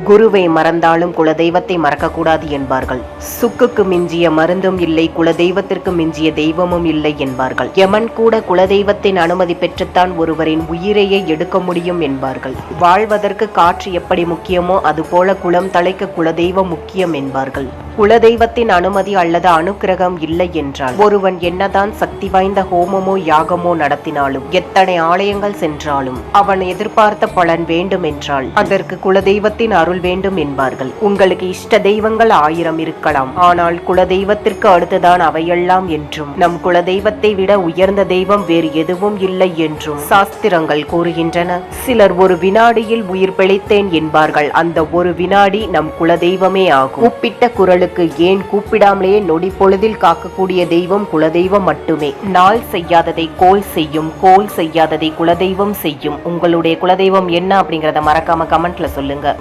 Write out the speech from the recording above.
குருவை மறந்தாலும் குலதெய்வத்தை மறக்கக்கூடாது என்பார்கள். சுக்குக்கு மிஞ்சிய மருந்தும் இல்லை, குலதெய்வத்திற்கு மிஞ்சிய தெய்வமும் இல்லை என்பார்கள். யமன் கூட குலதெய்வத்தின் அனுமதி பெற்றுத்தான் ஒருவரின் உயிரையே எடுக்க முடியும் என்பார்கள். வாழ்வதற்கு காற்று எப்படி முக்கியமோ அதுபோல குலம் தழைக்க குலதெய்வம் முக்கியம் என்பார்கள். குலதெய்வத்தின் அனுமதி அல்லது அனுக்கிரகம் இல்லை என்றால் ஒருவன் என்னதான் சக்தி வாய்ந்த ஹோமமோ யாகமோ நடத்தினாலும், எத்தனை ஆலயங்கள் சென்றாலும் அவன் எதிர்பார்த்த பலன் வேண்டும் என்றால் அதற்கு குலதெய்வத்தின் அருள் வேண்டும் என்பார்கள். உங்களுக்கு இஷ்ட தெய்வங்கள் 1000 இருக்கலாம், ஆனால் குலதெய்வத்திற்கு அடுத்துதான் அவையெல்லாம் என்றும், நம் குலதெய்வத்தை விட உயர்ந்த தெய்வம் வேறு எதுவும் இல்லை என்றும் சாஸ்திரங்கள் கூறுகின்றன. சிலர் ஒரு வினாடியில் உயிர் பிழைத்தேன் என்பார்கள். அந்த ஒரு வினாடி நம் குலதெய்வமே ஆகும். கூப்பிட்ட குரலுக்கு ஏன் கூப்பிடாமலேயே நொடி பொழுதில் காக்கக்கூடிய தெய்வம் குலதெய்வம் மட்டுமே. நாள் செய்யாததை கோல் செய்யும், கோல் செய்யாததை குலதெய்வம் செய்யும். உங்களுடைய குலதெய்வம் என்ன அப்படிங்கறத மறக்காம கமெண்ட்ல சொல்லுங்க.